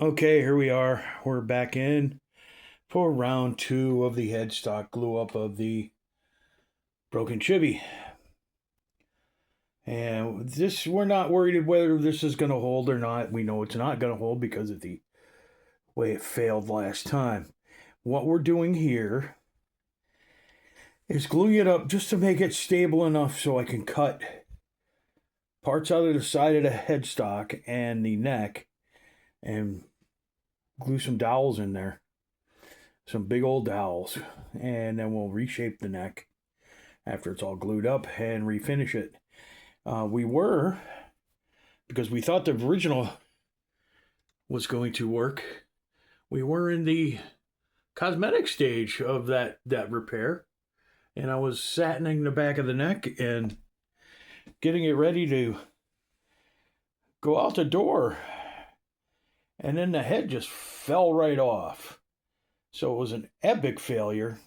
Okay, here we are. We're back in for round two of the headstock glue up of the broken Chibby. And this, we're not worried whether this is going to hold or not. We know it's not going to hold because of the way it failed last time. What we're doing here is gluing it up just to make it stable enough so I can cut parts out of the side of the headstock and the neck and glue some dowels in there. Some big old dowels. And then we'll reshape the neck after it's all glued up and refinish it. Because we thought the original was going to work, we were in the cosmetic stage of that repair. And I was satining the back of the neck and getting it ready to go out the door. And then the head just fell right off. So it was an epic failure.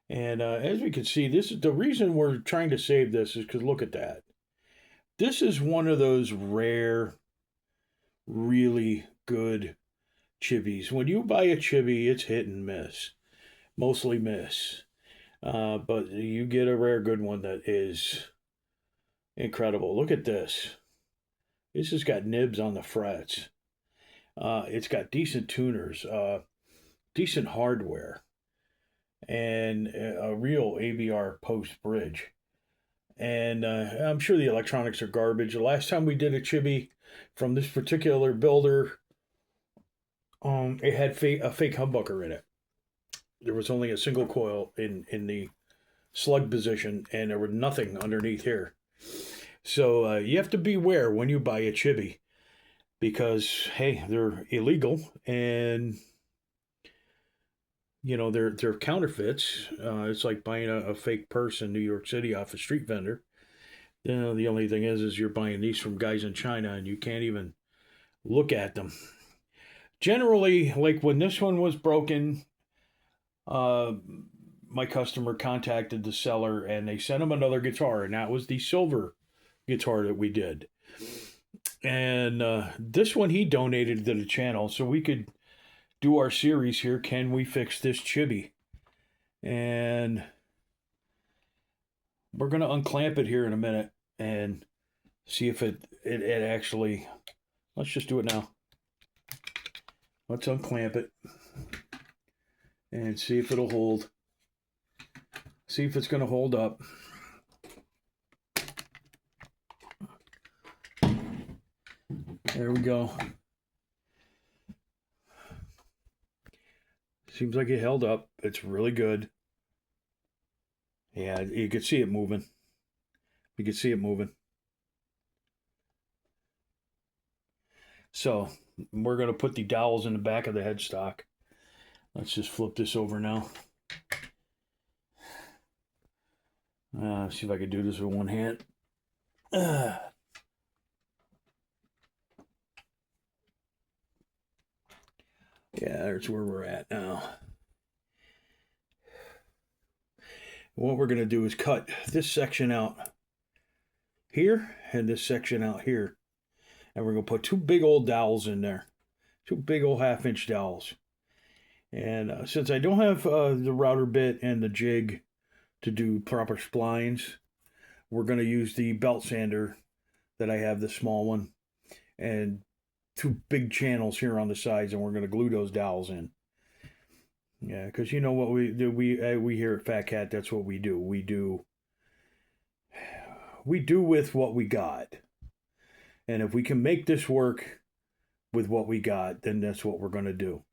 And as we can see, this is the reason we're trying to save this is because look at that. This is one of those rare, really good chibbies. When you buy a chibby, it's hit and miss, mostly miss. But you get a rare good one that is incredible. Look at this. This has got nibs on the frets. It's got decent tuners, decent hardware, and a real ABR post bridge. And I'm sure the electronics are garbage. The last time we did a Chibby from this particular builder, it had a fake humbucker in it. There was only a single coil in the slug position, and there was nothing underneath here. So you have to beware when you buy a Chibby, because hey, they're illegal and you know they're counterfeits. It's like buying a fake purse in New York City off a street vendor. You know, the only thing is you're buying these from guys in China and you can't even look at them. Generally, like when this one was broken, uh, my customer contacted the seller and they sent him another guitar, and that was the silver guitar that we did. And this one he donated to the channel so we could do our series here. Can we fix this Chibby? And we're going to unclamp it here in a minute and see if it actually. Let's just do it now. Let's unclamp it and see if it'll hold. See if it's going to hold up. There we go. Seems like it held up. It's really good. Yeah, you could see it moving. You could see it moving. So we're going to put the dowels in the back of the headstock. Let's just flip this over now. See if I can do this with one hand. Yeah, that's where we're at now. What we're going to do is cut this section out here and this section out here. And we're going to put two big old dowels in there. Two big old half-inch dowels. And since I don't have the router bit and the jig to do proper splines, we're going to use the belt sander that I have, the small one, and two big channels here on the sides, and we're going to glue those dowels in. Yeah, because you know what we do. We here at Fat Cat, that's what we do. We do with what we got. And if we can make this work with what we got, then that's what we're going to do.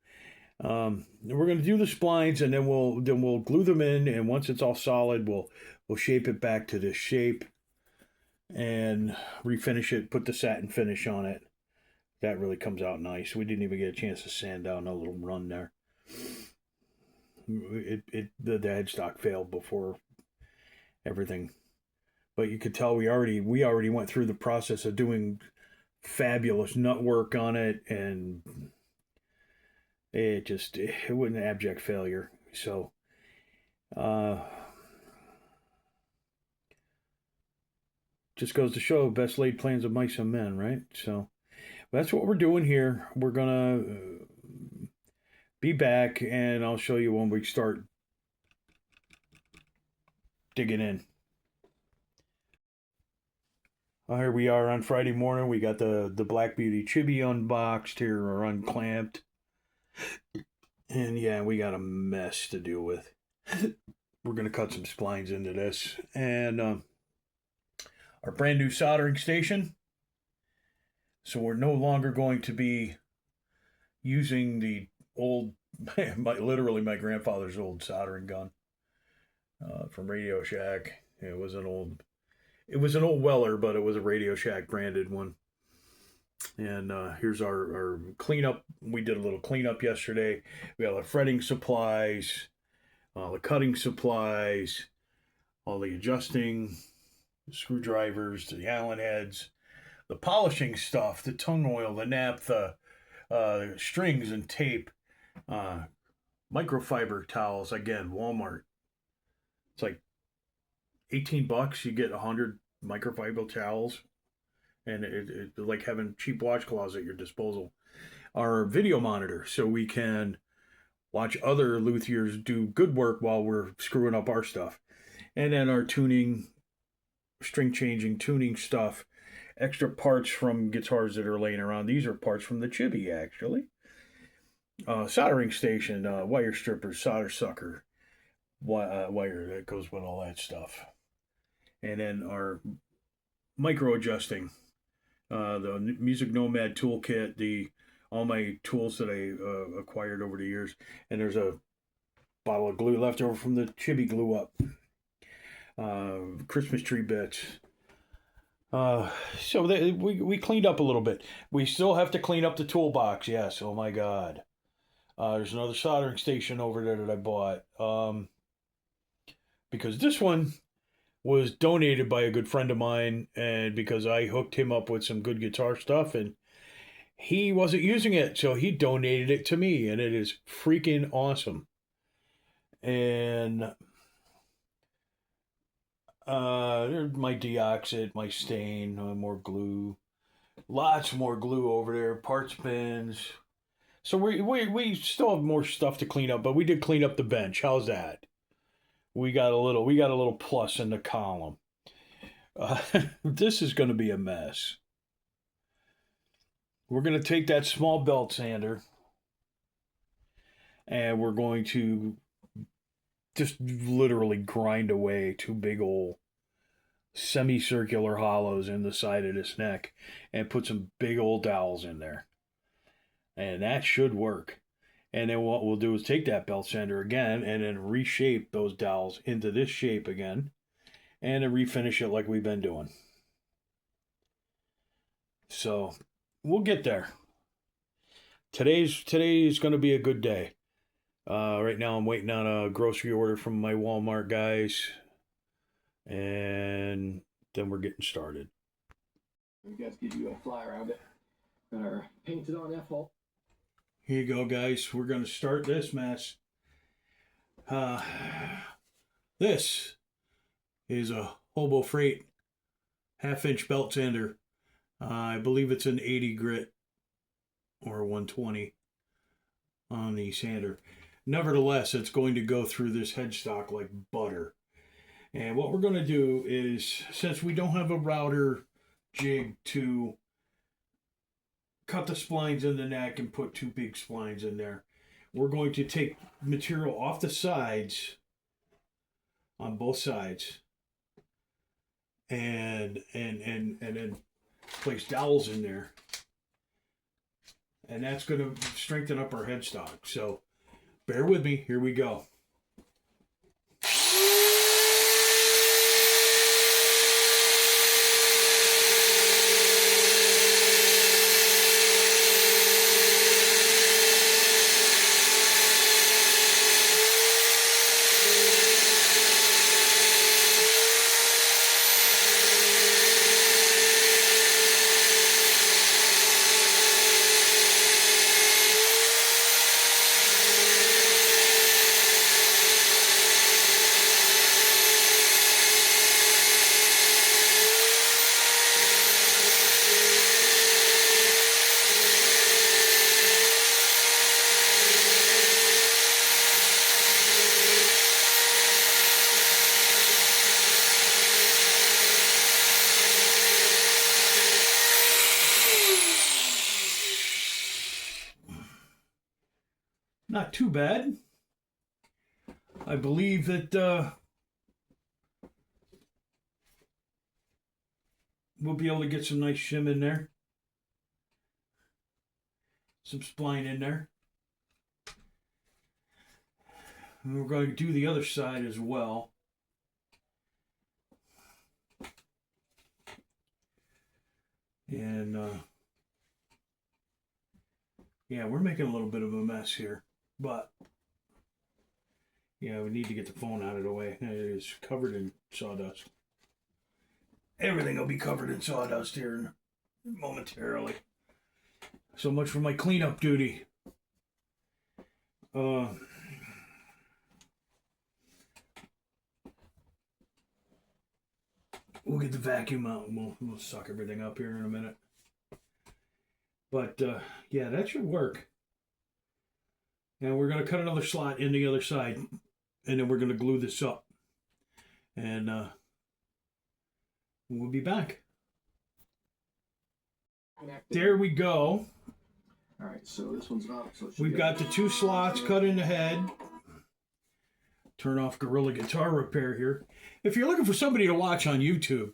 We're going to do the splines, and then we'll glue them in. And once it's all solid, we'll shape it back to this shape, and refinish it. Put the satin finish on it. That really comes out nice. We didn't even get a chance to sand down a little run there. The headstock failed before everything. But you could tell we already went through the process of doing fabulous nut work on it, and it was an abject failure. So just goes to show best laid plans of mice and men, right? So That's what we're doing here. We're gonna be back, and I'll show you when we start digging in. Here we are on Friday morning. We got the Black Beauty Chibby unboxed here, or unclamped. And yeah, we got a mess to deal with. We're going to cut some splines into this. And our brand new soldering station. So we're no longer going to be using the old, literally my grandfather's old soldering gun from Radio Shack. It was an old Weller, but it was a Radio Shack branded one. And here's our cleanup. We did a little cleanup yesterday. We have the fretting supplies, the cutting supplies, all the adjusting, the screwdrivers, the Allen heads, the polishing stuff, the tongue oil, the naphtha, strings and tape, microfiber towels. Again, Walmart. It's like $18. You get 100 microfiber towels, and it's like having cheap washcloths at your disposal. Our video monitor, so we can watch other luthiers do good work while we're screwing up our stuff. And then our tuning, string changing, tuning stuff, extra parts from guitars that are laying around. These are parts from the Chibby, actually. Soldering station, wire strippers, solder sucker, wire that goes with all that stuff. And then our micro adjusting, the Music Nomad toolkit, all my tools that I acquired over the years. And there's a bottle of glue left over from the Chibby glue up. Christmas tree bits. So we cleaned up a little bit. We still have to clean up the toolbox. Yes. Oh my God. There's another soldering station over there that I bought. Because this one was donated by a good friend of mine, and because I hooked him up with some good guitar stuff, and he wasn't using it, so he donated it to me, and it is freaking awesome. And there's my deoxit, my stain, more glue, lots more glue over there, parts bins. So we still have more stuff to clean up, but we did clean up the bench. How's that? We got a little plus in the column. This is going to be a mess. We're going to take that small belt sander, and we're going to just literally grind away two big old semicircular hollows in the side of this neck and put some big old dowels in there. And that should work. And then what we'll do is take that belt sander again and then reshape those dowels into this shape again and then refinish it like we've been doing. So we'll get there. Today's going to be a good day. Right now I'm waiting on a grocery order from my Walmart guys, and then we're getting started. You guys give you a fly around it. Got our painted on F-hole. Here you go, guys. We're going to start this mess. This is a Hobo Freight 1/2-inch belt sander. I believe it's an 80 grit or 120 on the sander. Nevertheless, it's going to go through this headstock like butter. And what we're going to do is, since we don't have a router jig to cut the splines in the neck and put two big splines in there, we're going to take material off the sides, on both sides, and then place dowels in there, and that's going to strengthen up our headstock. So bear with me. Here we go. not too bad. I believe that we'll be able to get some nice shim in there. Some spline in there. And we're going to do the other side as well. And yeah, we're making a little bit of a mess here, but yeah, we need to get the phone out of the way. It is covered in sawdust. Everything will be covered in sawdust here momentarily. So much for my cleanup duty. We'll get the vacuum out and we'll suck everything up here in a minute. But yeah, that should work. And we're going to cut another slot in the other side. And then we're going to glue this up. And we'll be back. There we go. All right, so this one's up. So We've got the 2 slots cut in the head. Turn off Gorilla Guitar Repair here. If you're looking for somebody to watch on YouTube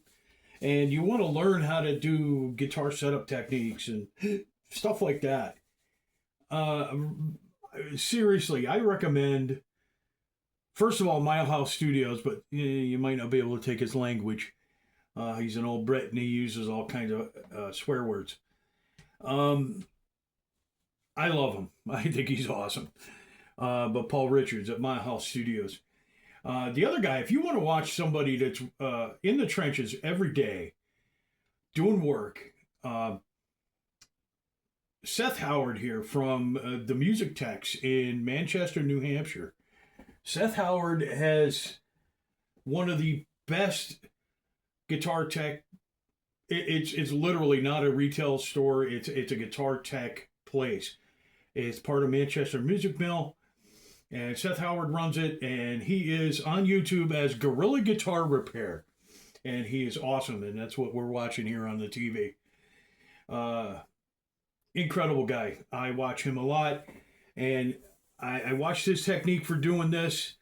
and you want to learn how to do guitar setup techniques and stuff like that, seriously, I recommend, first of all, Mile House Studios, but you might not be able to take his language. He's an old Brit and he uses all kinds of swear words. I love him. I think he's awesome. But Paul Richards at Mile House Studios. The other guy, if you want to watch somebody that's in the trenches every day, doing work, Seth Howard here from the Music Techs in Manchester, New Hampshire. Seth Howard has one of the best guitar tech. It's literally not a retail store. It's a guitar tech place. It's part of Manchester Music Mill, and Seth Howard runs it, and he is on YouTube as Gorilla Guitar Repair, and he is awesome, and that's what we're watching here on the TV. Incredible guy. I watch him a lot, and I watched his technique for doing this.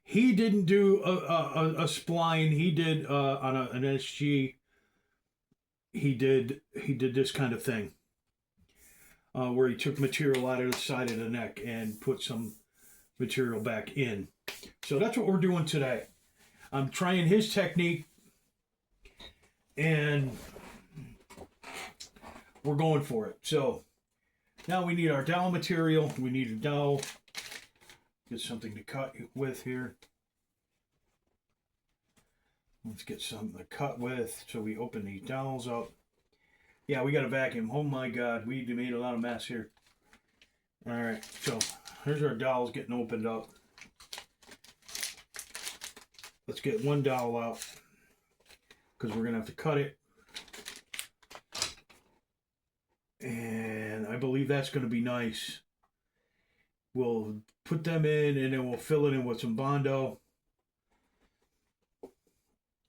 He didn't do a spline. He did on an SG. He did this kind of thing. Where he took material out of the side of the neck and put some material back in. So that's what we're doing today. I'm trying his technique and we're going for it. So now we need our dowel material. We need a dowel. Get something to cut with here. Let's get something to cut with. So we open these dowels up. Yeah, we got a vacuum. Oh my God, we made a lot of mess here. All right, so here's our dowels getting opened up. Let's get one dowel out because we're gonna have to cut it. And I believe that's gonna be nice. We'll put them in and then we'll fill it in with some Bondo.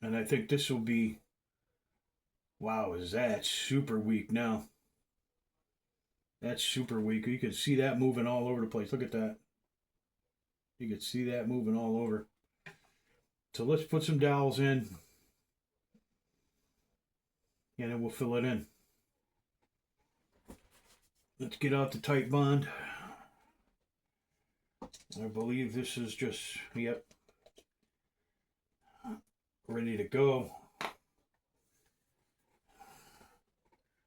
And I think this will be, wow, is that super weak now? That's super weak. You can see that moving all over the place. Look at that. You can see that moving all over. So let's put some dowels in. And then we'll fill it in. Let's get out the tight bond. I believe this is just, yep, ready to go.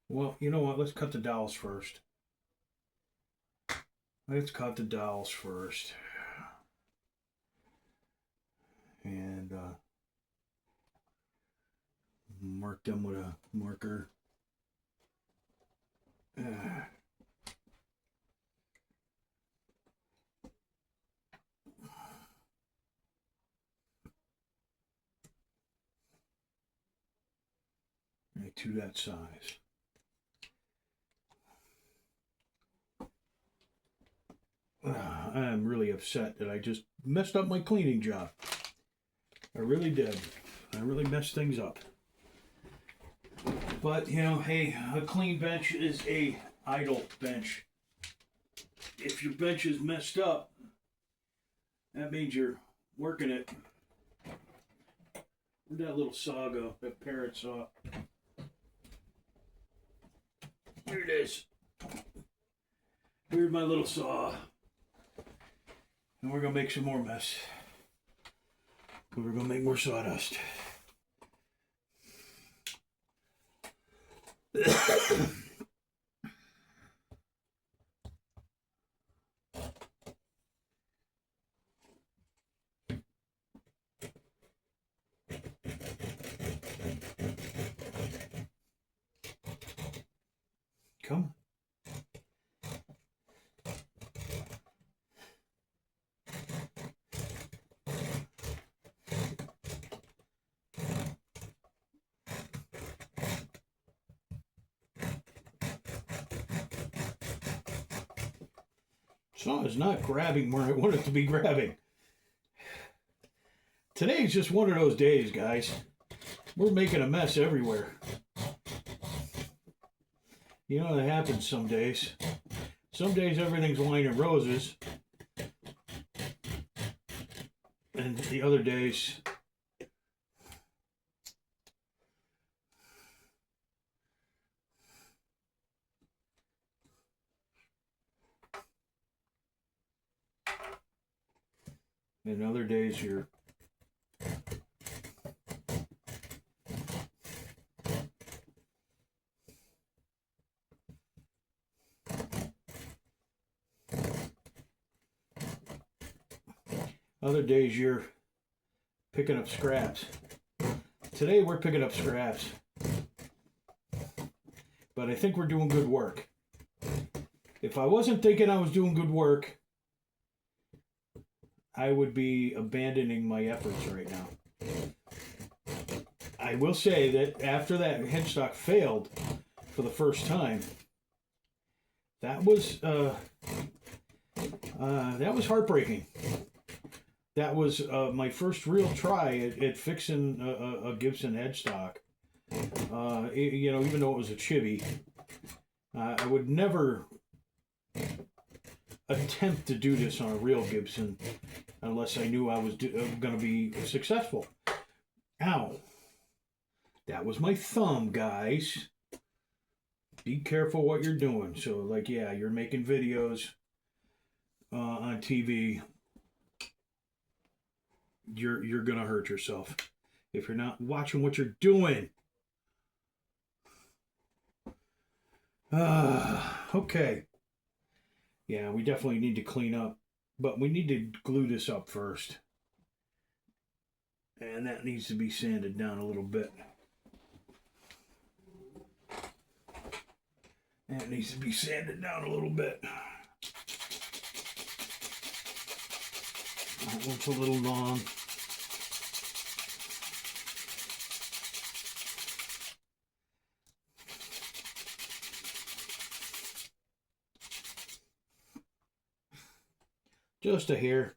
Well, you know what? Let's cut the dowels first. Let's cut the dowels first. And mark them with a marker. Right to that size. I'm really upset that I just messed up my cleaning job. I really did. I really messed things up. But, you know, hey, a clean bench is a idle bench. if your bench is messed up, that means you're working it. Where'd that little saw go? That parrot saw. Here it is. Here's my little saw. And we're going to make some more mess. We're going to make more sawdust. Come. Saw is not grabbing where I want it to be grabbing. Today's just one of those days, guys. We're making a mess everywhere. You know, that happens some days. Some days everything's wine and roses. And the other days, you're picking up scraps. Today we're picking up scraps. But I think we're doing good work. If I wasn't thinking I was doing good work, I would be abandoning my efforts right now. I will say that after that headstock failed for the first time, that was heartbreaking. That was my first real try at fixing a Gibson headstock. You know, even though it was a Chibby, I would never attempt to do this on a real Gibson unless I knew I was going to be successful. Ow. That was my thumb, guys. Be careful what you're doing. So, like, yeah, you're making videos on TV. You're going to hurt yourself if you're not watching what you're doing. Okay. Yeah, we definitely need to clean up. But we need to glue this up first. And that needs to be sanded down a little bit. That needs to be sanded down a little bit. That one's a little long. Just a hair.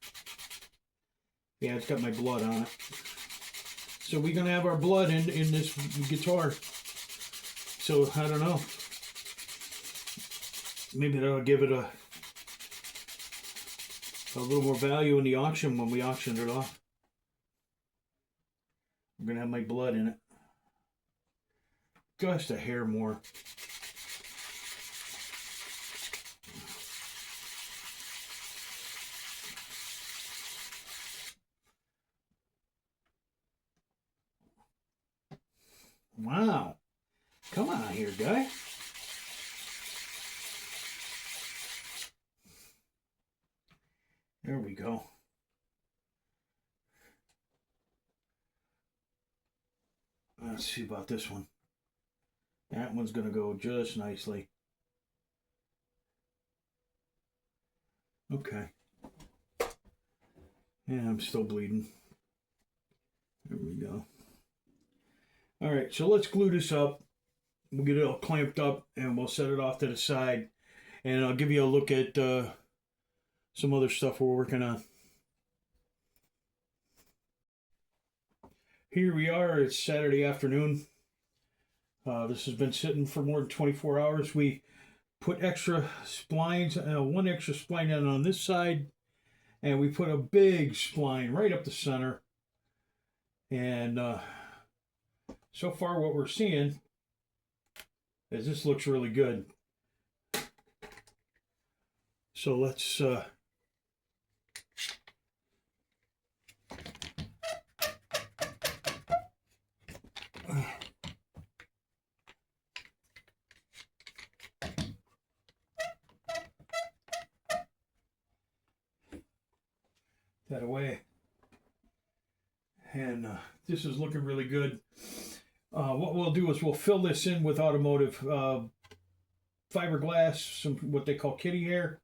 Yeah, it's got my blood on it. So we're going to have our blood in this guitar. So, I don't know. Maybe that'll give it a little more value in the auction when we auctioned it off. I'm going to have my blood in it. Just a hair more. Wow. Come on here, guy. There we go. Let's see about this one. That one's going to go just nicely. Okay. Yeah, I'm still bleeding. There we go. All right, so let's glue this up. We'll get it all clamped up and we'll set it off to the side. And I'll give you a look at some other stuff we're working on. Here we are. It's Saturday afternoon. This has been sitting for more than 24 hours. We put extra splines, one extra spline in on this side, and we put a big spline right up the center. And so far what we're seeing is this looks really good. So let's that away. And this is looking really good. What we'll do is we'll fill this in with automotive fiberglass, some what they call kitty hair,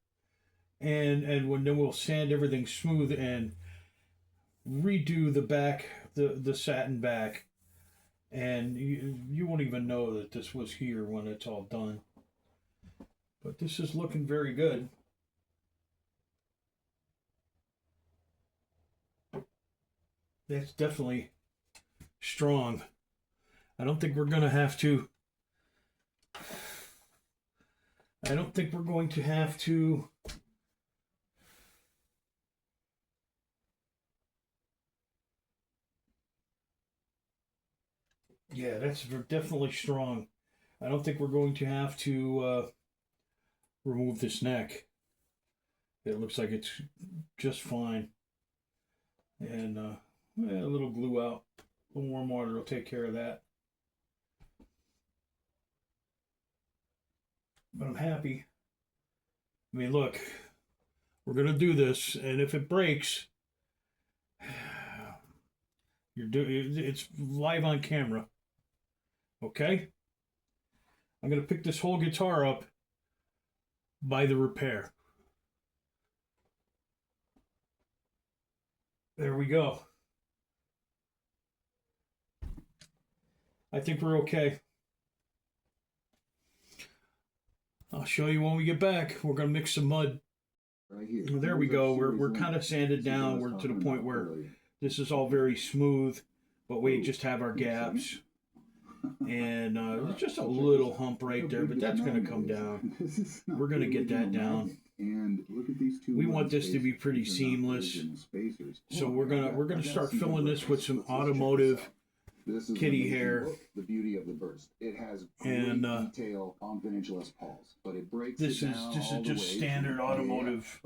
and then we'll sand everything smooth and redo the back, the satin back, and you won't even know that this was here when it's all done. But this is looking very good. That's definitely strong. I don't think we're going to have to. I don't think we're going to have to. Yeah, that's definitely strong. I don't think we're going to have to remove this neck. It looks like it's just fine. And a little glue out, a little warm water will take care of that. But I'm happy. I mean, look, we're gonna do this, and if it breaks, it's live on camera. Okay? I'm gonna pick this whole guitar up by the repair. There we go. I think we're okay. I'll show you when we get back. We're gonna mix some mud. Right here. Well, there we go. We're kind of sanded down. We're to the point where this is all very smooth, but we just have our gaps. And there's just a little hump right there, but that's going to come down. We're going to get that down. And look at these two. We want this to be pretty seamless, so we're gonna start filling this with some automotive kitty hair. The beauty of the burst. It has great detail on vintage Les Pauls, but it breaks. This is just standard automotive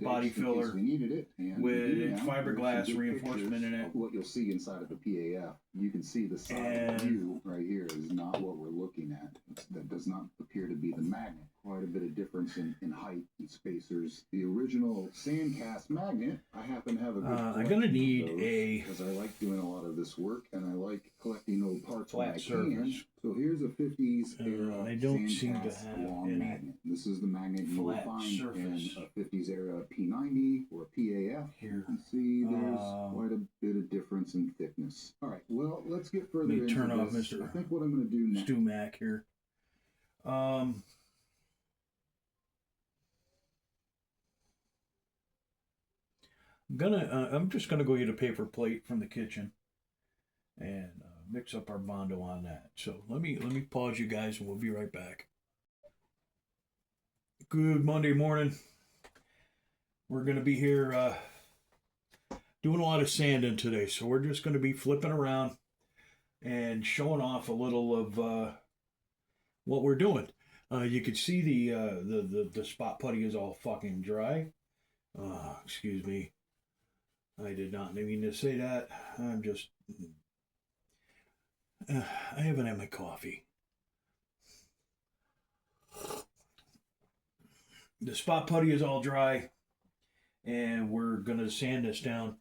body filler with fiberglass reinforcement in it. What you'll see inside of the PAF, you can see the side view right here is not what we're looking at. That does not appear to be the magnet. Quite a bit of difference in height and spacers. The original Sandcast magnet, I happen to have a good I'm gonna need because I like doing a lot of this work and I like collecting old parts flat surface. So here's a 50s era I don't seem to Sandcast have long any magnet. This is the magnet you will flat find surface. in a 50s era P90 or a PAF. Here. You can see there's quite a bit of difference in thickness. All right, well, let's get further Let me into turn off this. Mr. I think what I'm going to do next. Stu Mac here. I'm just gonna go get a paper plate from the kitchen and mix up our Bondo on that. So let me pause you guys and we'll be right back. Good Monday morning. We're gonna be here doing a lot of sanding today, so we're just gonna be flipping around and showing off a little of what we're doing. You can see the spot putty is all fucking dry. Excuse me. I did not mean to say that. I'm just... I haven't had my coffee. The spot putty is all dry, and we're going to sand this down.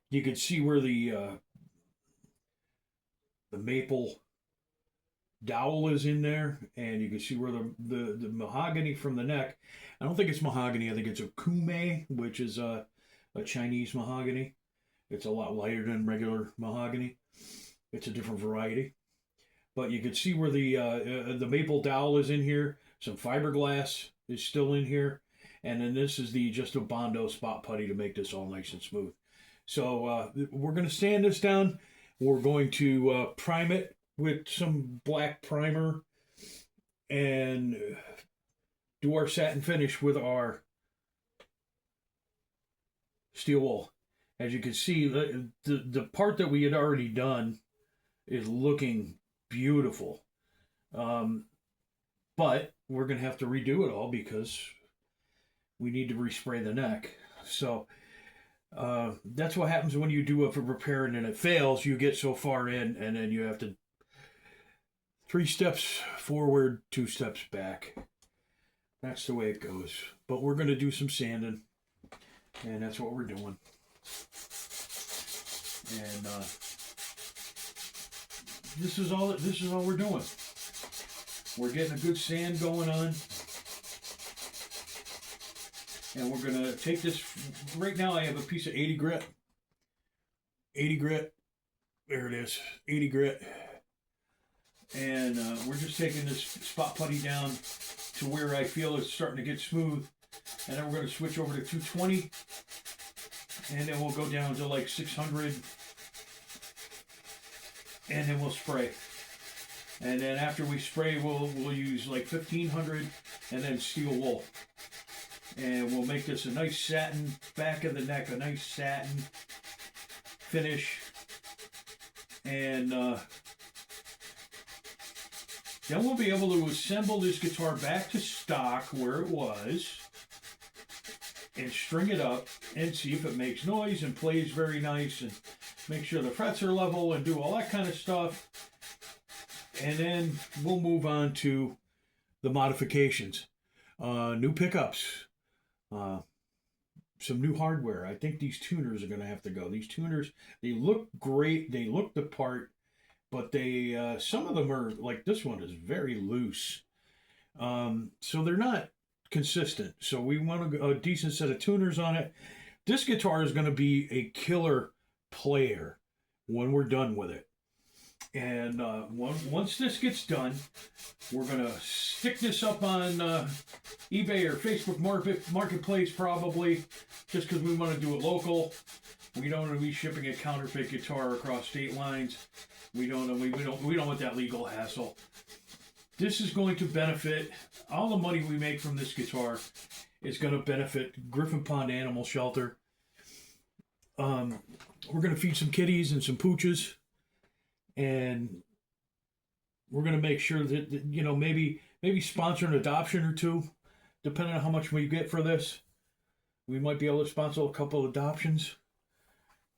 You can see where the maple dowel is in there, and you can see where the mahogany from the neck. I don't think it's mahogany. I think it's a kume, which is a Chinese mahogany. It's a lot lighter than regular mahogany. It's a different variety. But you can see where the maple dowel is in here. Some fiberglass is still in here. And then this is just a Bondo spot putty to make this all nice and smooth. So we're going to sand this down. We're going to prime it with some black primer. And do our satin finish with our steel wool. As you can see, the part that we had already done is looking beautiful. But we're going to have to redo it all because we need to respray the neck. So that's what happens when you do a repair and then it fails. You get so far in and then you have to 3 steps forward, 2 steps back. That's the way it goes. But we're going to do some sanding, and that's what we're doing. And this is all we're doing. We're getting a good sand going on. And we're going to take this, right now I have a piece of 80 grit. 80 grit. There it is, 80 grit. And we're just taking this spot putty down to where I feel it's starting to get smooth. And then we're going to switch over to 220. And then we'll go down to like 600. And then we'll spray. And then after we spray, we'll use like 1500 and then steel wool. And we'll make this a nice satin, back of the neck, a nice satin finish. And then we'll be able to assemble this guitar back to stock where it was and string it up and see if it makes noise and plays very nice and make sure the frets are level and do all that kind of stuff. And then we'll move on to the modifications. New pickups. Some new hardware. I think these tuners are going to have to go. These tuners, they look great. They look the part. But they, some of them are, like this one is very loose. So they're not consistent. So we want a decent set of tuners on it. This guitar is going to be a killer player when we're done with it. And once this gets done, we're going to stick this up on eBay or Facebook Marketplace probably, just because we want to do it local. We don't want to be shipping a counterfeit guitar across state lines. We don't want that legal hassle. This is going to benefit, all the money we make from this guitar is going to benefit Griffin Pond Animal Shelter. We're going to feed some kitties and some pooches. And we're going to make sure that, you know, maybe sponsor an adoption or two, depending on how much we get for this. We might be able to sponsor a couple of adoptions.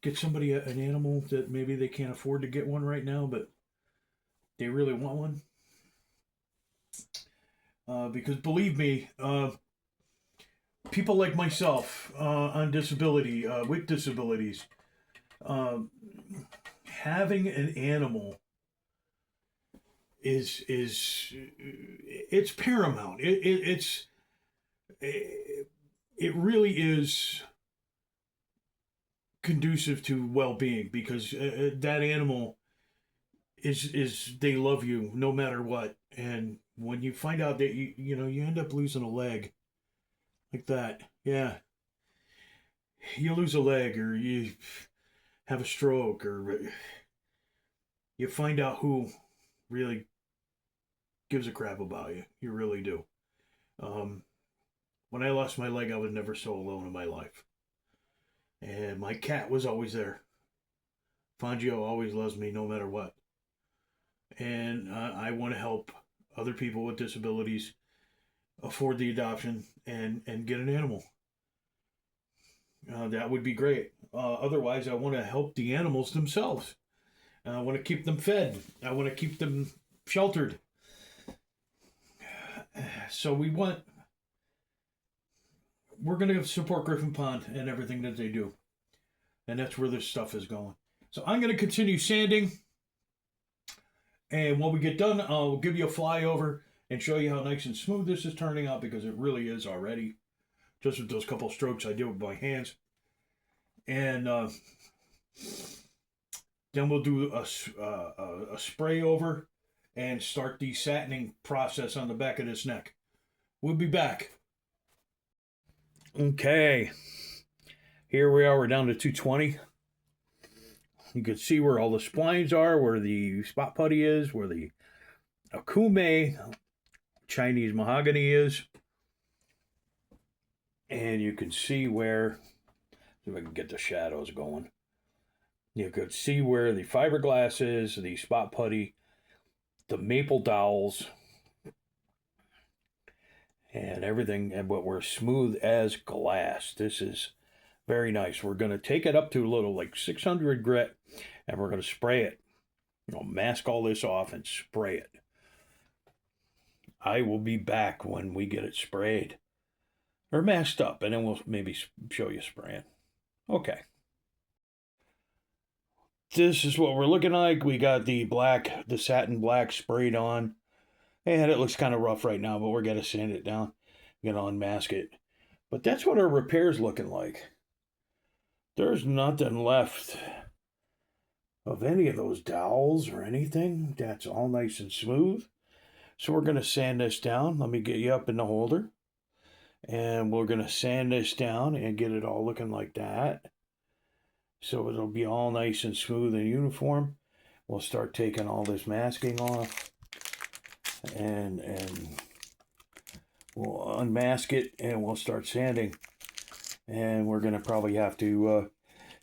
Get somebody an animal that maybe they can't afford to get one right now, but they really want one. Because believe me, people like myself on disability, with disabilities, having an animal is it's paramount. It really is conducive to well-being, because that animal is they love you no matter what. And when you find out that you end up losing a leg like that, yeah, you lose a leg or you have a stroke or you find out who really gives a crap about you. You really do. When I lost my leg, I was never so alone in my life. And my cat was always there. Fangio always loves me no matter what. And I want to help other people with disabilities afford the adoption and get an animal. That would be great. Otherwise, I want to help the animals themselves. I want to keep them fed. I want to keep them sheltered. So we're going to support Griffin Pond and everything that they do. And that's where this stuff is going. So I'm going to continue sanding. And when we get done, I'll give you a flyover and show you how nice and smooth this is turning out, because it really is already. Just with those couple strokes I did with my hands. And then we'll do a spray over and start the satining process on the back of this neck. We'll be back. Okay, here we are. We're down to 220. You can see where all the splines are, where the spot putty is, where the Akume Chinese mahogany is. And you can see where, if I can get the shadows going, you could see where the fiberglass is, the spot putty, the maple dowels, and everything, but we're smooth as glass. This is very nice. We're going to take it up to a little like 600 grit, and we're going to spray it. Mask all this off and spray it. I will be back when we get it sprayed or masked up, and then we'll maybe show you spraying. Okay. This is what we're looking like. We got the satin black sprayed on, and it looks kind of rough right now, but we're going to sand it down. We're going to unmask it. But that's what our repair's looking like. There's nothing left of any of those dowels or anything. That's all nice and smooth. So we're going to sand this down. Let me get you up in the holder. And we're going to sand this down and get it all looking like that. So it'll be all nice and smooth and uniform. We'll start taking all this masking off. And we'll unmask it and we'll start sanding. And we're going to probably have to,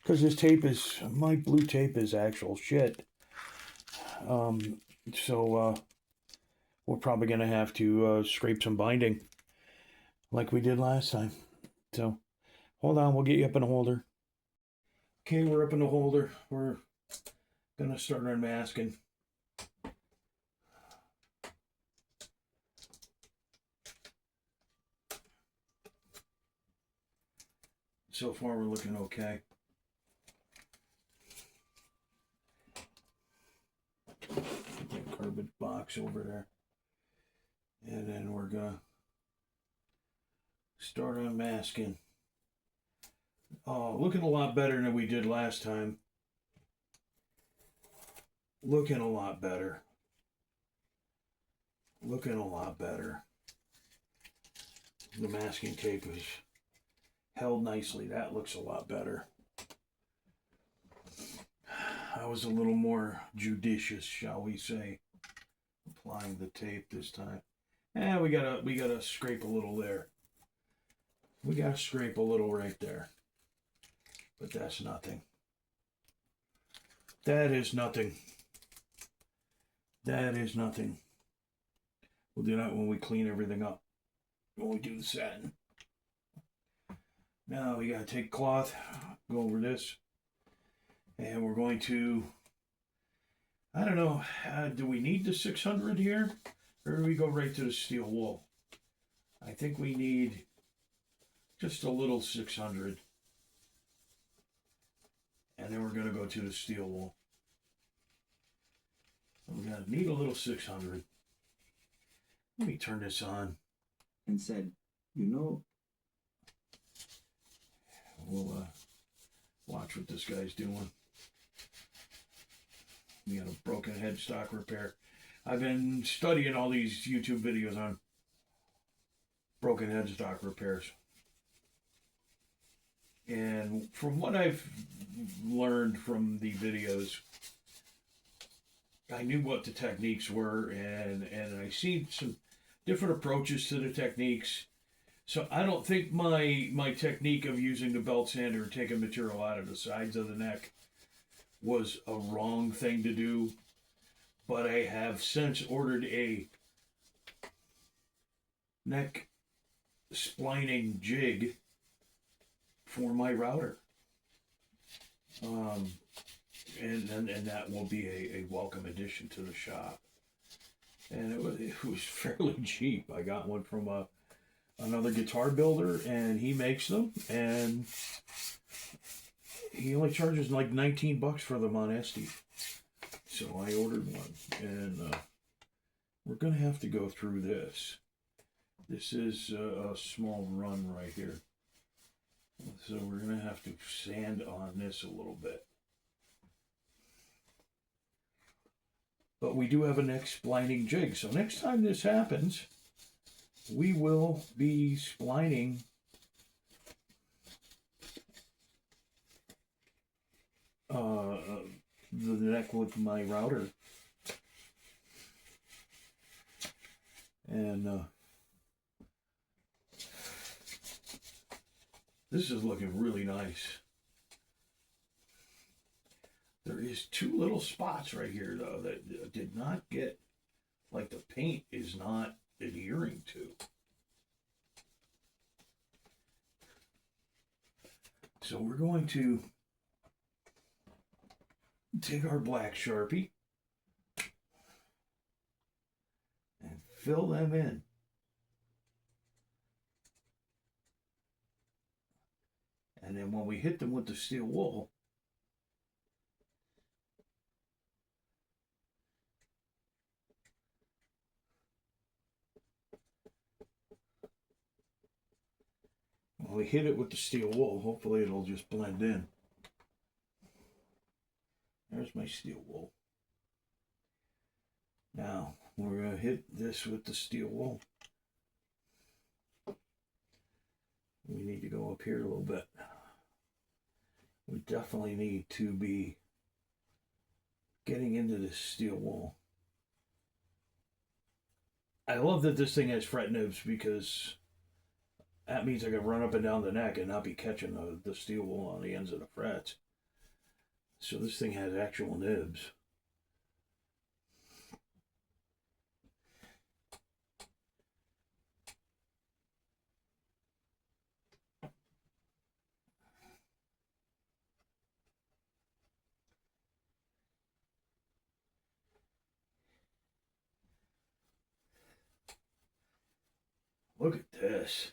because this tape is, my blue tape is actual shit. So we're probably going to have to scrape some binding like we did last time. So hold on, we'll get you up in the holder. Okay, we're up in the holder. We're going to start unmasking. So far, we're looking okay. Put that cardboard box over there. And then we're going to start unmasking. Oh, looking a lot better than we did last time. Looking a lot better. Looking a lot better. The masking tape is held nicely. That looks a lot better. I was a little more judicious, shall we say, applying the tape this time. And we gotta scrape a little there. We gotta scrape a little right there. But that's nothing. That is nothing. That is nothing. We'll do that when we clean everything up. When we do the satin. Now we gotta take cloth, go over this, and we're going to, I don't know, do we need the 600 here, or do we go right to the steel wool? I think we need just a little 600, and then we're gonna go to the steel wool. We're gonna need a little 600. Let me turn this on. And said, you know, We'll watch what this guy's doing. We got a broken headstock repair. I've been studying all these YouTube videos on broken headstock repairs. And from what I've learned from the videos, I knew what the techniques were, and I seen some different approaches to the techniques. So I don't think my technique of using the belt sander and taking material out of the sides of the neck was a wrong thing to do. But I have since ordered a neck splining jig for my router. And that will be a welcome addition to the shop. And it was fairly cheap. I got one from another guitar builder, and he makes them, and he only charges like $19 for them on Etsy. So I ordered one, and we're gonna have to go through this. This is a small run right here, so we're gonna have to sand on this a little bit. But we do have a neck splining jig, so next time this happens, we will be splining the neck with my router. And This is looking really nice. There is 2 little spots right here, though, that did not get, like the paint is not adhering to. So we're going to take our black Sharpie and fill them in. And then when we hit them with the steel wool, when we hit it with the steel wool, hopefully it'll just blend in. There's my steel wool. Now, we're going to hit this with the steel wool. We need to go up here a little bit. We definitely need to be getting into this steel wool. I love that this thing has fret nibs because that means I can run up and down the neck and not be catching the steel wool on the ends of the frets. So this thing has actual nibs. Look at this.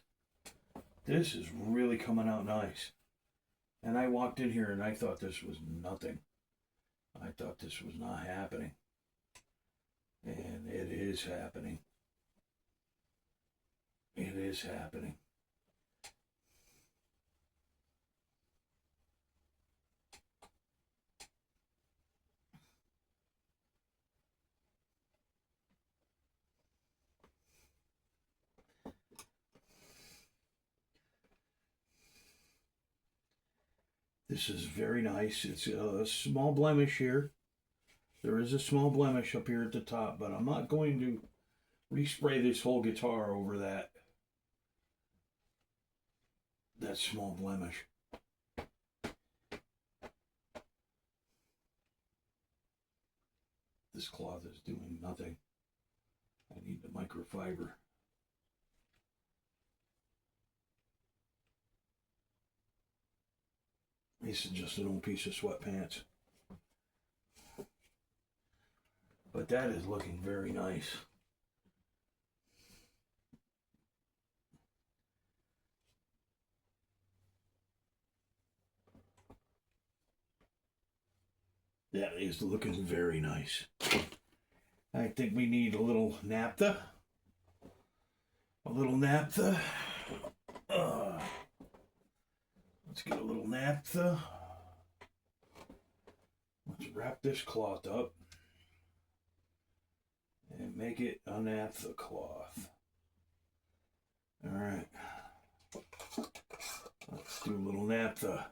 This is really coming out nice. And I walked in here and I thought this was nothing. I thought this was not happening. And it is happening. It is happening. This is very nice. It's a small blemish here. There is a small blemish up here at the top, but I'm not going to respray this whole guitar over that small blemish. This cloth is doing nothing. I need the microfiber. This is just an old piece of sweatpants. But that is looking very nice. That is looking very nice. I think we need a little naphtha. A little naphtha. Let's get a little naphtha. Let's wrap this cloth up and make it a naphtha cloth. All right. Let's do a little naphtha.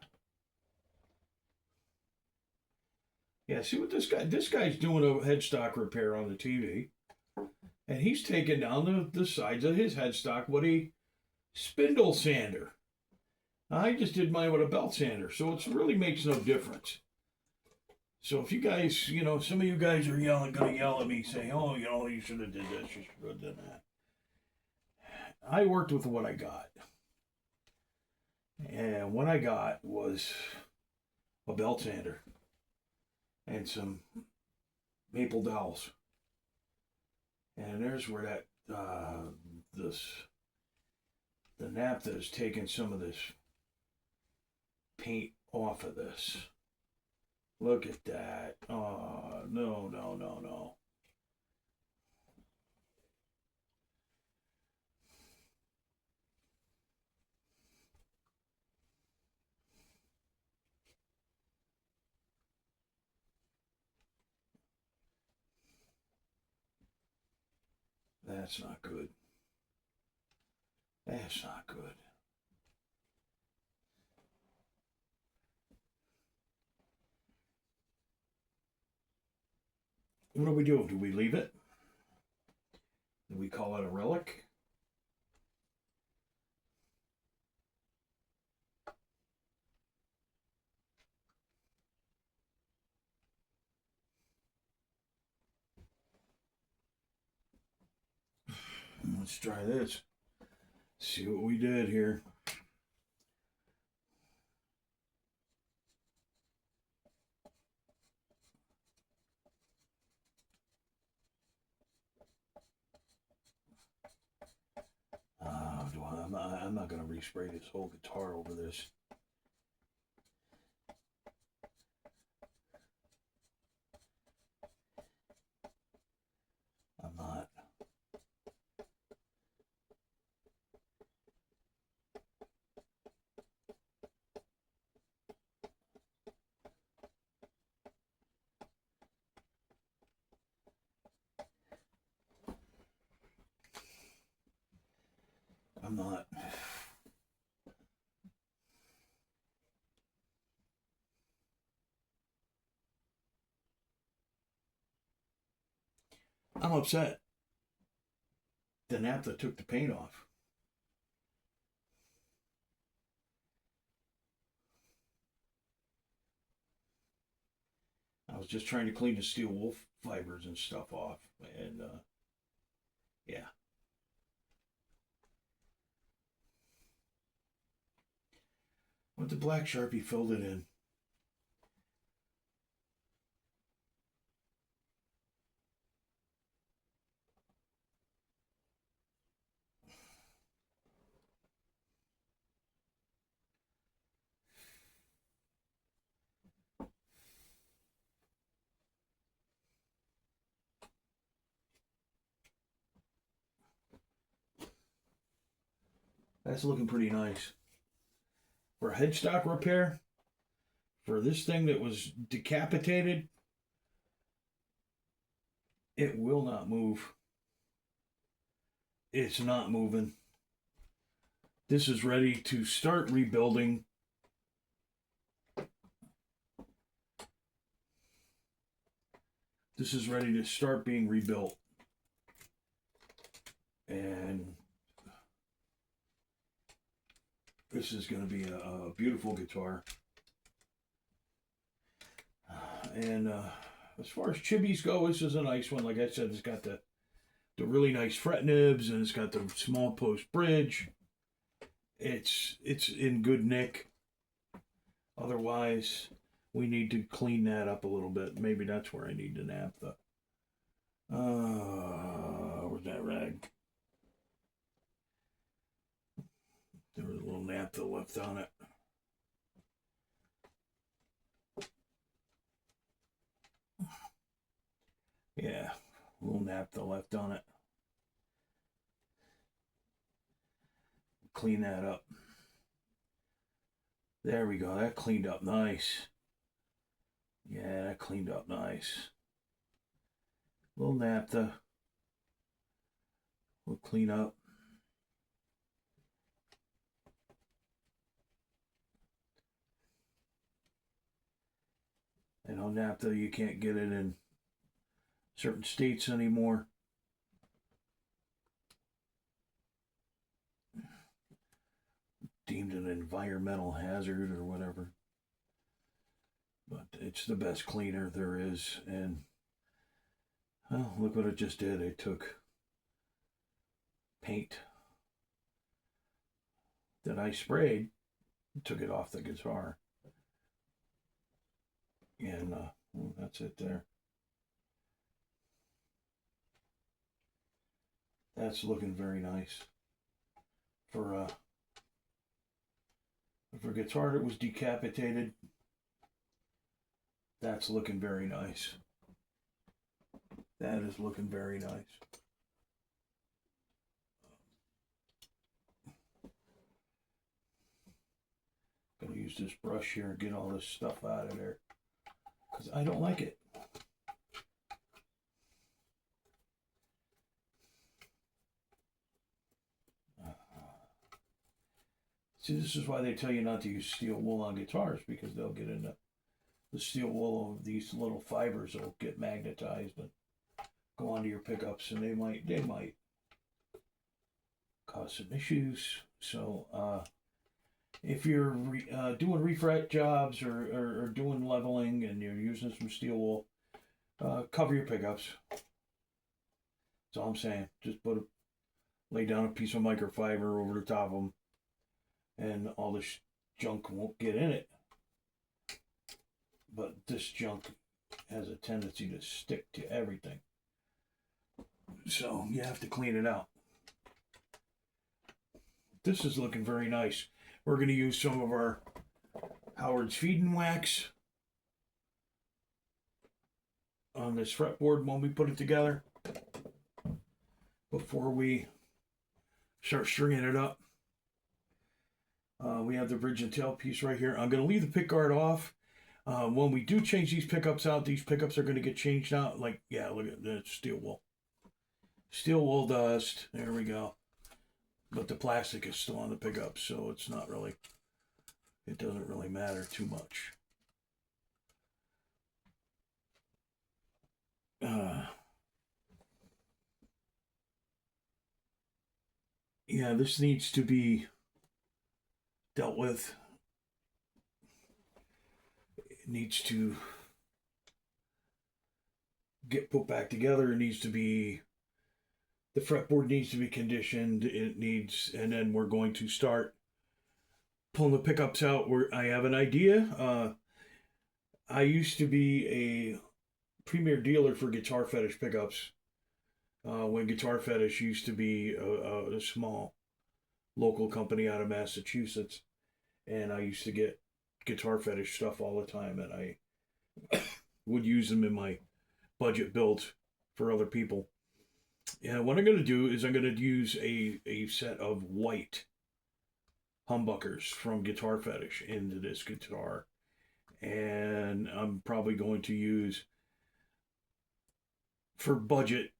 Yeah, see what this guy's doing a headstock repair on the TV. And he's taking down the sides of his headstock with a spindle sander. I just did mine with a belt sander, so it really makes no difference. So if you guys, some of you guys are gonna yell at me saying, oh, you should have did this, you should have done that. I worked with what I got. And what I got was a belt sander and some maple dowels. And there's where that, the naphtha is taking some of this paint off of this. Look at that. Oh, no. That's not good. That's not good. What do we do? Do we leave it? Do we call it a relic? Let's try this. See what we did here. I'm not going to respray this whole guitar over this. I'm not. I'm not. I'm upset. The naphtha took the paint off. I was just trying to clean the steel wool fibers and stuff off, and yeah. With the black Sharpie, filled it in. That's looking pretty nice. For a headstock repair, for this thing that was decapitated, it will not move. It's not moving. This is ready to start rebuilding. This is ready to start being rebuilt. And this is going to be a beautiful guitar. And as far as Chibby's go, this is a nice one. Like I said, it's got the really nice fret nibs, and it's got the small post bridge. It's in good nick. Otherwise, we need to clean that up a little bit. Maybe that's where I need to naphtha. Where's that rag? There was a little naphtha left on it. Yeah, a little naphtha left on it. Clean that up. There we go. That cleaned up nice. Yeah, that cleaned up nice. A little naphtha. We'll clean up. And on naphtha, you can't get it in certain states anymore. Deemed an environmental hazard or whatever. But it's the best cleaner there is. And well, look what it just did. It took paint that I sprayed, took it off the guitar. And well, that's it there. That's looking very nice. For a guitar that was decapitated, that's looking very nice. That is looking very nice. Gonna use this brush here and get all this stuff out of there, because I don't like it. See, this is why they tell you not to use steel wool on guitars, because they'll get into the steel wool of these little fibers will get magnetized and go onto your pickups, and they might cause some issues. So if you're doing refret jobs or doing leveling and you're using some steel wool, cover your pickups. That's all I'm saying. Just put lay down a piece of microfiber over the top of them, and all this junk won't get in it. But this junk has a tendency to stick to everything. So you have to clean it out. This is looking very nice. We're going to use some of our Howard's Feeding Wax on this fretboard when we put it together before we start stringing it up. We have the bridge and tail piece right here. I'm going to leave the pick guard off. When we do change these pickups out, these pickups are going to get changed out. Like, yeah, look at that steel wool. Steel wool dust. There we go. But the plastic is still on the pickup, so it's not really, it doesn't really matter too much. Yeah, this needs to be dealt with. It needs to get put back together. It needs to be, the fretboard needs to be conditioned. It needs, and then we're going to start pulling the pickups out. Where I have an idea. I used to be a premier dealer for Guitar Fetish pickups. When Guitar Fetish used to be a small local company out of Massachusetts, and I used to get Guitar Fetish stuff all the time, and I would use them in my budget build for other people. And what I'm going to do is I'm going to use a set of white humbuckers from Guitar Fetish into this guitar. And I'm probably going to use, for budget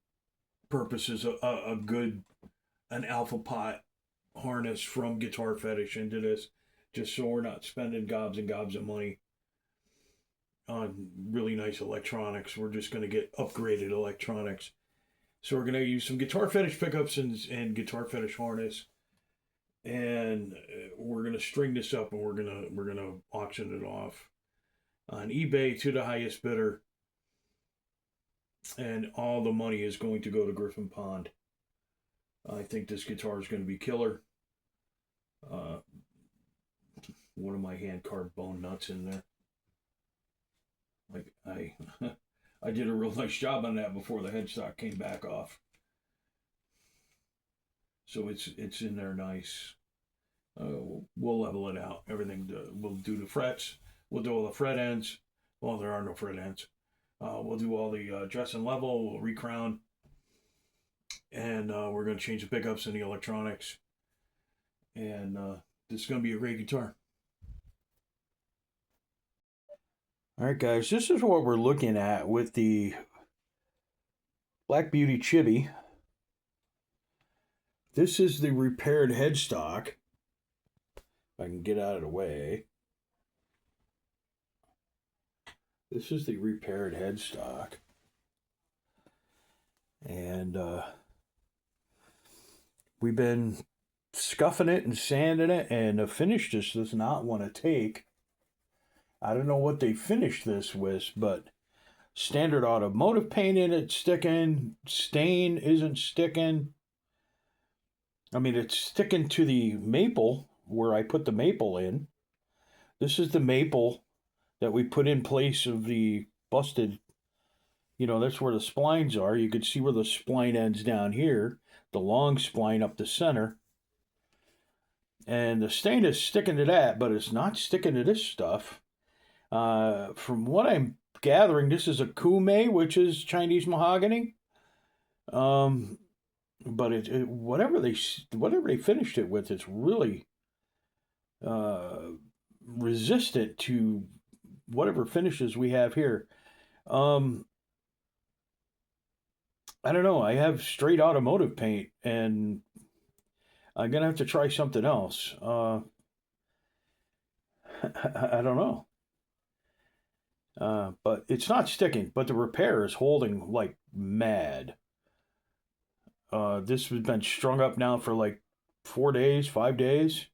purposes, an alpha pot harness from Guitar Fetish into this, just so we're not spending gobs and gobs of money on really nice electronics. We're just going to get upgraded electronics. So we're going to use some Guitar Fetish pickups and Guitar Fetish harness, and we're going to string this up, and we're going to auction it off on eBay to the highest bidder, and all the money is going to go to Griffin Pond. I think this guitar is going to be killer. One of my hand carved bone nuts in there. Like I did a real nice job on that before the headstock came back off. So it's in there nice. We'll level it out. Everything we'll do the frets. We'll do all the fret ends. Well, there are no fret ends. We'll do all the dress and level. We'll recrown. And we're going to change the pickups and the electronics. And this is going to be a great guitar. All right, guys, this is what we're looking at with the Black Beauty Chibby. This is the repaired headstock. If I can get out of the way. This is the repaired headstock. And we've been scuffing it and sanding it, and the finish just does not want to take. I don't know what they finished this with, but standard automotive paint in it sticking. Stain isn't sticking. I mean, it's sticking to the maple where I put the maple in. This is the maple that we put in place of the busted. You know, that's where the splines are. You can see where the spline ends down here. The long spline up the center. And the stain is sticking to that, but it's not sticking to this stuff. From what I'm gathering, this is a Kume, which is Chinese mahogany. But whatever they finished it with, it's really resistant to whatever finishes we have here. I don't know. I have straight automotive paint, and I'm gonna have to try something else. I don't know. But it's not sticking, but the repair is holding like mad. This has been strung up now for like 4 days, 5 days,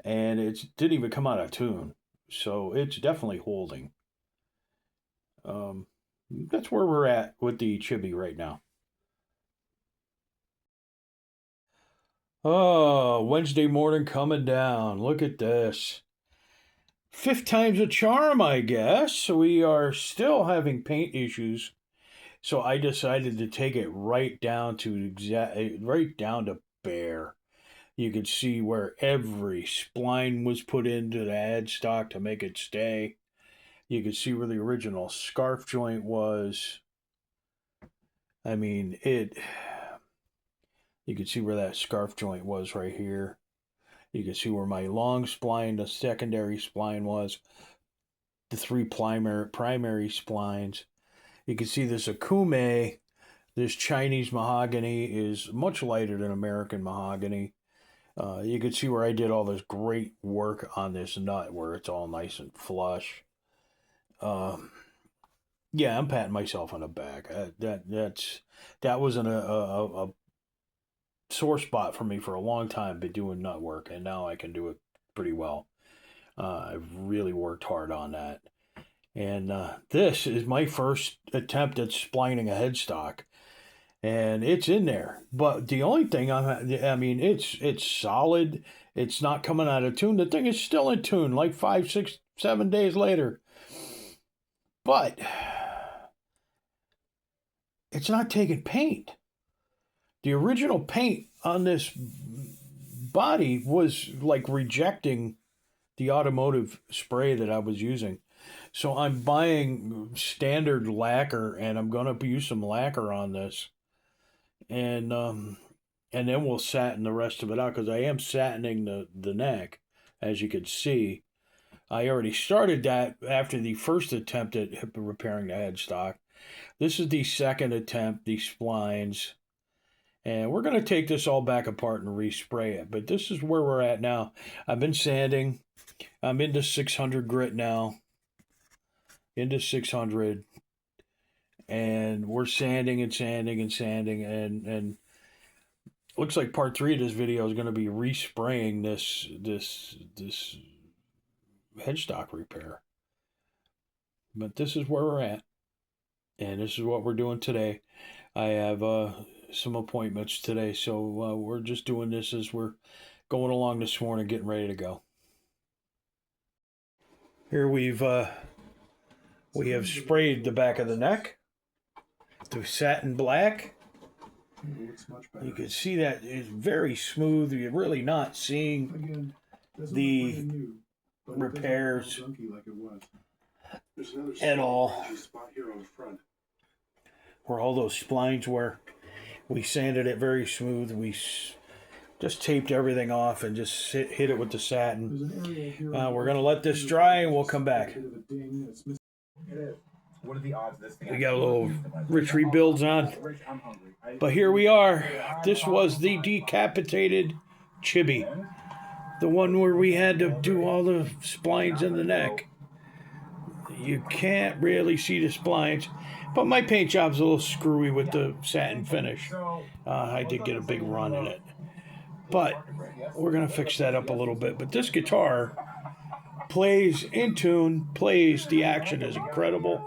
and it didn't even come out of tune. So it's definitely holding. That's where we're at with the Chibby right now. Oh, Wednesday morning coming down. Look at this. 5th time's a charm, I guess. We are still having paint issues. So I decided to take it right down to bare. You could see where every spline was put into the headstock to make it stay. You could see where the original scarf joint was. I mean, you could see where that scarf joint was right here. You can see where my long spline, the secondary spline was, the 3 primary splines. You can see this Akume, this Chinese mahogany is much lighter than American mahogany. You can see where I did all this great work on this nut where it's all nice and flush. Yeah, I'm patting myself on the back. That was a sore spot for me for a long time, but doing nut work, and now I can do it pretty well. I've really worked hard on that. And this is my first attempt at splining a headstock, and it's in there. But the only thing I mean, it's solid. It's not coming out of tune. The thing is still in tune, like 5, 6, 7 days later. But it's not taking paint. The original paint on this body was like rejecting the automotive spray that I was using. So I'm buying standard lacquer, and I'm going to use some lacquer on this. And then we'll satin the rest of it out, because I am satining the neck, as you can see. I already started that after the first attempt at repairing the headstock. This is the second attempt, the splines. And we're going to take this all back apart and respray it. But this is where we're at now. I've been sanding. I'm into 600 grit now. Into 600. And we're sanding and sanding and sanding. And looks like part 3 of this video is going to be respraying this headstock repair. But this is where we're at. And this is what we're doing today. I have some appointments today, so we're just doing this as we're going along this morning, getting ready to go. Here we have sprayed the back of the neck to satin black. You can see that it's very smooth. You're really not seeing the repairs at all. Where all those splines were. We sanded it very smooth. We just taped everything off and just hit it with the satin. We're going to let this dry and we'll come back. What are the odds this thing? We got a little rich rebuilds on. But here we are. This was the decapitated Chibby. The one where we had to do all the splines in the neck. You can't really see the splines. But my paint job's a little screwy with the satin finish. I did get a big run in it. But we're going to fix that up a little bit. But this guitar plays in tune, plays. The action is incredible.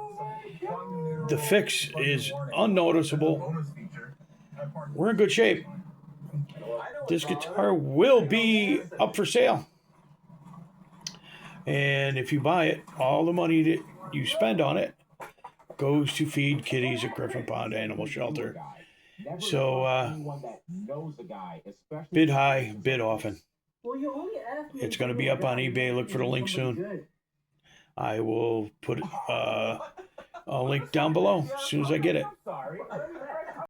The fix is unnoticeable. We're in good shape. This guitar will be up for sale. And if you buy it, all the money that you spend on it goes to feed kitties at Griffin Pond Animal Shelter. So bid high, bid often. It's going to be up on eBay. Look for the link soon. I will put a link down below as soon as I get it.